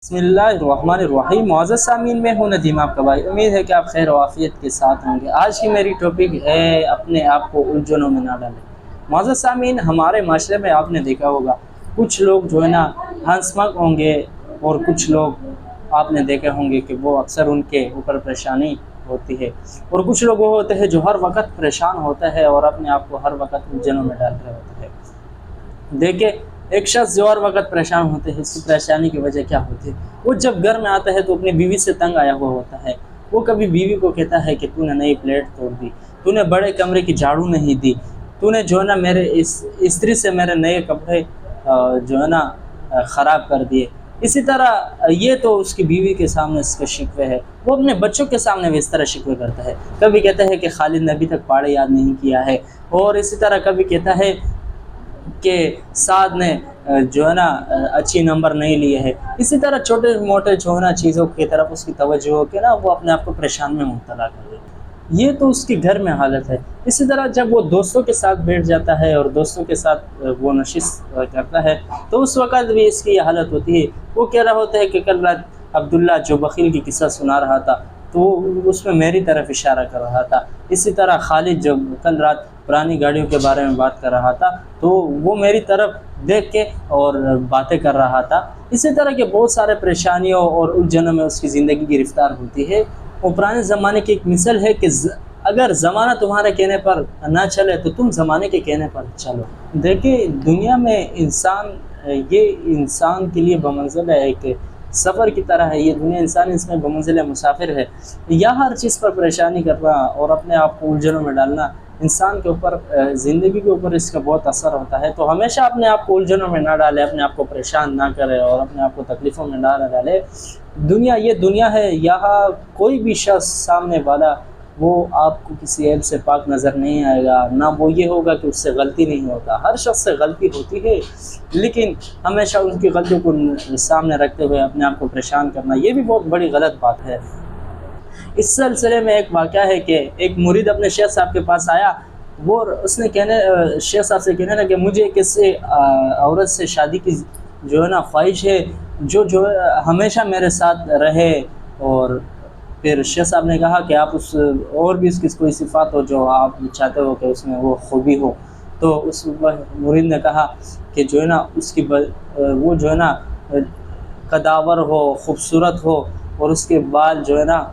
بسم اللہ الرحمن الرحیم۔ معزز سامعین، میں ہوں ندیم آپ کا بھائی۔ امید ہے کہ آپ خیر و عافیت کے ساتھ ہوں گے۔ آج کی میری ٹاپک ہے اپنے آپ کو الجھنوں میں نہ ڈالیں۔ معزز سامعین، ہمارے معاشرے میں آپ نے دیکھا ہوگا کچھ لوگ جو ہے نا ہنسمک ہوں گے، اور کچھ لوگ آپ نے دیکھے ہوں گے کہ وہ اکثر ان کے اوپر پریشانی ہوتی ہے، اور کچھ لوگ وہ ہوتے ہیں جو ہر وقت پریشان ہوتا ہے اور اپنے آپ کو ہر وقت الجھنوں میں ڈال رہے ہوتے ہیں۔ دیکھیں، ایک شخص جو ہر وقت پریشان ہوتے ہیں، اس کی پریشانی کی وجہ کیا ہوتی ہے؟ وہ جب گھر میں آتا ہے تو اپنی بیوی سے تنگ آیا ہوا ہوتا ہے۔ وہ کبھی بیوی کو کہتا ہے کہ تو نے نئی پلیٹ توڑ دی، تو نے بڑے کمرے کی جھاڑو نہیں دی، تو نے جو ہے نا میرے استری سے میرے نئے کپڑے جو ہے نا خراب کر دیے۔ اسی طرح یہ تو اس کی بیوی کے سامنے اس کے شکوے ہے۔ وہ اپنے بچوں کے سامنے بھی اس طرح شکوے کرتا ہے۔ کبھی کہتا ہے کہ خالد نے ابھی تک پاڑے یاد نہیں کیا ہے، اور اسی طرح کبھی کہتا ہے کہ سعد نے جو ہے نا اچھی نمبر نہیں لیے ہے۔ اسی طرح چھوٹے موٹے جو ہے نا چیزوں کی طرف اس کی توجہ ہو کے نا وہ اپنے آپ کو پریشان میں مبتلا کر دے۔ یہ تو اس کی گھر میں حالت ہے۔ اسی طرح جب وہ دوستوں کے ساتھ بیٹھ جاتا ہے اور دوستوں کے ساتھ وہ نشست کرتا ہے تو اس وقت بھی اس کی یہ حالت ہوتی ہے۔ وہ کہہ رہا ہوتا ہے کہ کل رات عبداللہ جو بخیل کی قصہ سنا رہا تھا تو اس میں میری طرف اشارہ کر رہا تھا۔ اسی طرح خالد جو کل رات پرانی گاڑیوں کے بارے میں بات کر رہا تھا تو وہ میری طرف دیکھ کے اور باتیں کر رہا تھا۔ اسی طرح کے بہت سارے پریشانیوں اور الجھنوں میں اس کی زندگی گرفتار ہوتی ہے۔ وہ پرانے زمانے کی ایک مثل ہے کہ اگر زمانہ تمہارے کہنے پر نہ چلے تو تم زمانے کے کہنے پر چلو۔ دیکھیں، دنیا میں یہ انسان کے لیے بمنزل ہے، ایک سفر کی طرح ہے۔ یہ دنیا انسان اس میں بمنزل مسافر ہے۔ یا ہر چیز پر پریشانی کرنا اور اپنے آپ کو الجھنوں میں ڈالنا انسان کے اوپر، زندگی کے اوپر اس کا بہت اثر ہوتا ہے۔ تو ہمیشہ اپنے آپ کو الجھنوں میں نہ ڈالے، اپنے آپ کو پریشان نہ کرے اور اپنے آپ کو تکلیفوں میں نہ ڈالے۔ یہ دنیا ہے، یہاں کوئی بھی شخص سامنے والا وہ آپ کو کسی عیب سے پاک نظر نہیں آئے گا، نہ وہ یہ ہوگا کہ اس سے غلطی نہیں ہوتا۔ ہر شخص سے غلطی ہوتی ہے، لیکن ہمیشہ ان کی غلطیوں کو سامنے رکھتے ہوئے اپنے آپ کو پریشان کرنا یہ بھی بہت بڑی غلط بات ہے۔ اس سلسلے میں ایک واقعہ ہے کہ ایک مرید اپنے شیخ صاحب کے پاس آیا، وہ اس نے شیخ صاحب سے کہنے لگا کہ مجھے کسی عورت سے شادی کی جو ہے نا خواہش ہے جو ہمیشہ میرے ساتھ رہے۔ اور پھر شیخ صاحب نے کہا کہ آپ اور بھی اس کی کوئی صفات ہو جو آپ چاہتے ہو کہ اس میں وہ خوبی ہو۔ تو اس مرید نے کہا کہ جو ہے نا اس کی وہ جو ہے نا قداور ہو، خوبصورت ہو، اور اس کے بال جو ہے نا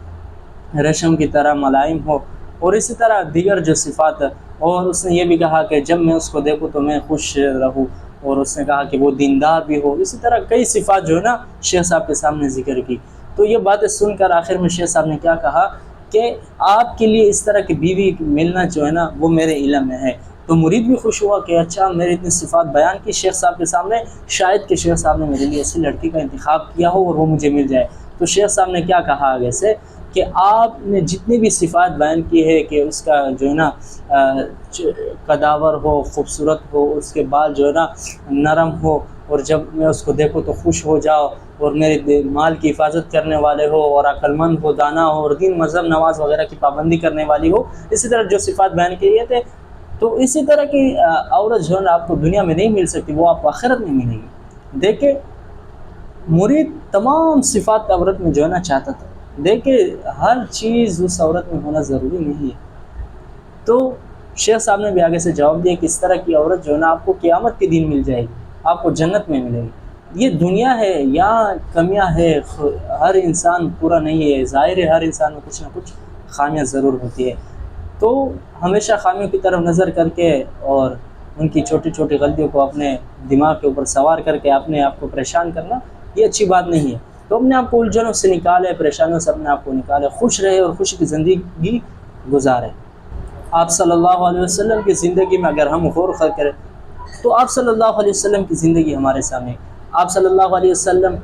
ریشم کی طرح ملائم ہو، اور اسی طرح دیگر جو صفات۔ اور اس نے یہ بھی کہا کہ جب میں اس کو دیکھوں تو میں خوش رہوں، اور اس نے کہا کہ وہ دیندار بھی ہو۔ اسی طرح کئی صفات جو ہے نا شیخ صاحب کے سامنے ذکر کی۔ تو یہ باتیں سن کر آخر میں شیخ صاحب نے کیا کہا کہ آپ کے لیے اس طرح کی بیوی ملنا جو ہے نا وہ میرے علم میں ہے۔ تو مرید بھی خوش ہوا کہ اچھا میری اتنی صفات بیان کی شیخ صاحب کے سامنے، شاید کہ شیخ صاحب نے میرے لیے ایسی لڑکی کا انتخاب کیا ہو اور وہ مجھے مل جائے۔ تو شیخ صاحب نے کیا کہا آگے سے کہ آپ نے جتنی بھی صفات بیان کی ہے کہ اس کا جو ہے نا قداور ہو، خوبصورت ہو، اس کے بال جو ہے نا نرم ہو، اور جب میں اس کو دیکھوں تو خوش ہو جاؤ، اور میرے مال کی حفاظت کرنے والے ہو، اور عقل مند ہو، دانا ہو، اور دین مذہب نماز وغیرہ کی پابندی کرنے والی ہو، اسی طرح جو صفات بیان کیے تھے۔ تو اسی طرح کی عورت جو ہے نا آپ کو دنیا میں نہیں مل سکتی، وہ آپ کو آخرت میں ملے گی۔ دیکھیں، مرید تمام صفات عورت میں جو ہے نا چاہتا تھا۔ دیکھیں، ہر چیز اس عورت میں ہونا ضروری نہیں ہے۔ تو شیخ صاحب نے بھی آگے سے جواب دیا کہ اس طرح کی عورت جو ہے نا آپ کو قیامت کے دن مل جائے گی، آپ کو جنت میں ملے گی۔ یہ دنیا ہے، یہاں کمیاں ہے، ہر انسان پورا نہیں ہے، ظاہر ہے ہر انسان میں کچھ نہ کچھ خامیاں ضرور ہوتی ہے۔ تو ہمیشہ خامیوں کی طرف نظر کر کے اور ان کی چھوٹی چھوٹی غلطیوں کو اپنے دماغ کے اوپر سوار کر کے اپنے آپ کو پریشان کرنا یہ اچھی بات نہیں ہے۔ تو اپنے آپ کو الجھنوں سے نکالے، پریشانیوں سے اپنے آپ کو نکالے، خوش رہے اور خوشی کی زندگی گزارے۔ آپ صلی اللہ علیہ وسلم کی زندگی میں اگر ہم غور کریں تو آپ صلی اللہ علیہ وسلم کی زندگی ہمارے سامنے۔ آپ صلی اللہ علیہ وسلم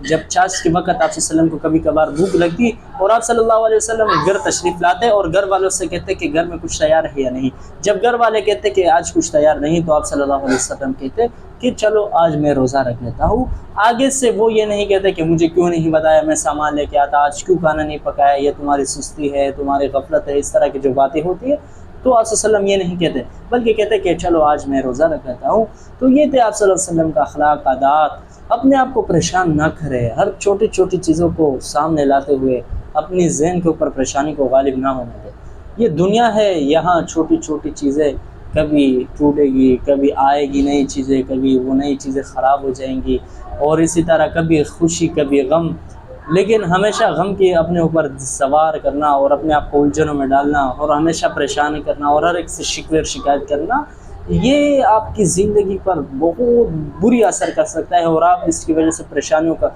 جب چاش کے وقت آپ صلی اللہ علیہ وسلم کو کبھی کبھار بھوک لگتی اور آپ صلی اللہ علیہ وسلم گھر تشریف لاتے اور گھر والوں سے کہتے کہ گھر میں کچھ تیار ہے یا نہیں۔ جب گھر والے کہتے کہ آج کچھ تیار نہیں تو آپ صلی اللہ علیہ وسلم کہتے کہ چلو آج میں روزہ رکھ لیتا ہوں۔ آگے سے وہ یہ نہیں کہتے کہ مجھے کیوں نہیں بتایا، میں سامان لے کے آتا، آج کیوں کھانا نہیں پکایا، یہ تمہاری سستی ہے، تمہاری غفلت ہے، اس طرح کی جو باتیں ہوتی ہیں تو آپ صلی اللہ علیہ وسلم یہ نہیں کہتے، بلکہ کہتے کہ چلو آج میں روزہ رکھ لیتا ہوں۔ تو یہ تھے آپ صلی اللہ علیہ وسلم کا اخلاق، عادات اپنے آپ کو پریشان نہ کرے، ہر چھوٹی چھوٹی چیزوں کو سامنے لاتے ہوئے اپنی ذہن کے اوپر پریشانی کو غالب نہ ہونے دے۔ یہ دنیا ہے، یہاں چھوٹی چھوٹی چیزیں کبھی ٹوٹے گی، کبھی آئے گی نئی چیزیں، کبھی وہ نئی چیزیں خراب ہو جائیں گی، اور اسی طرح کبھی خوشی کبھی غم، لیکن ہمیشہ غم کی اپنے اوپر سوار کرنا اور اپنے آپ کو الجھنوں میں ڈالنا اور ہمیشہ پریشانی کرنا اور ہر ایک سے شکوے اور شکایت کرنا، یہ آپ کی زندگی پر بہت بری اثر کر سکتا ہے، اور آپ اس کی وجہ سے پریشانیوں کا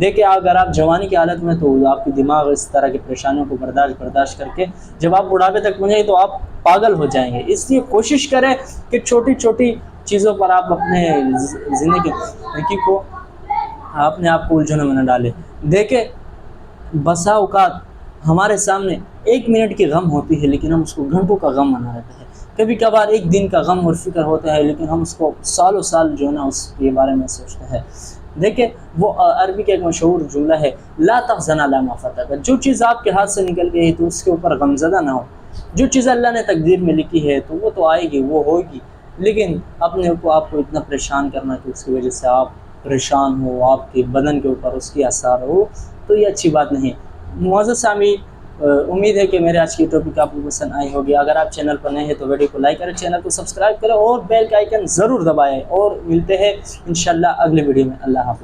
دیکھیں، اگر آپ جوانی کی حالت میں تو آپ کی دماغ اس طرح کی پریشانیوں کو برداشت کر کے جب آپ بڑھاپے تک پہنچیں گے تو آپ پاگل ہو جائیں گے۔ اس لیے کوشش کریں کہ چھوٹی چھوٹی چیزوں پر آپ اپنے زندگی کو اپنے آپ کو الجھنوں میں نہ ڈالیں۔ دیکھیں، بسا اوقات ہمارے سامنے 1 منٹ کی غم ہوتی ہے لیکن ہم اس کو گھنٹوں کا غم بنا رہتے ہیں، کبھی کبھار 1 دن کا غم اور فکر ہوتا ہے لیکن ہم اس کو سالوں سال جو ہے نا اس کے بارے میں سوچتے ہیں۔ دیکھیں، وہ عربی کا ایک مشہور جملہ ہے، لا تحزن علی ما فاتک، جو چیز آپ کے ہاتھ سے نکل گئی ہے تو اس کے اوپر غمزدہ نہ ہو، جو چیز اللہ نے تقدیر میں لکھی ہے تو وہ تو آئے گی، وہ ہوگی، لیکن اپنے کو آپ کو اتنا پریشان کرنا کہ اس کی وجہ سے آپ پریشان ہو، آپ کے بدن کے اوپر اس کی اثر ہو، تو یہ اچھی بات نہیں۔ معزز سامعین، امید ہے کہ میرے آج کی ٹاپک آپ کو پسند آئی ہوگی۔ اگر آپ چینل پر نئے ہیں تو ویڈیو کو لائک کریں، چینل کو سبسکرائب کریں اور بیل کا آئیکن ضرور دبائیں، اور ملتے ہیں انشاءاللہ اگلے ویڈیو میں۔ اللہ حافظ۔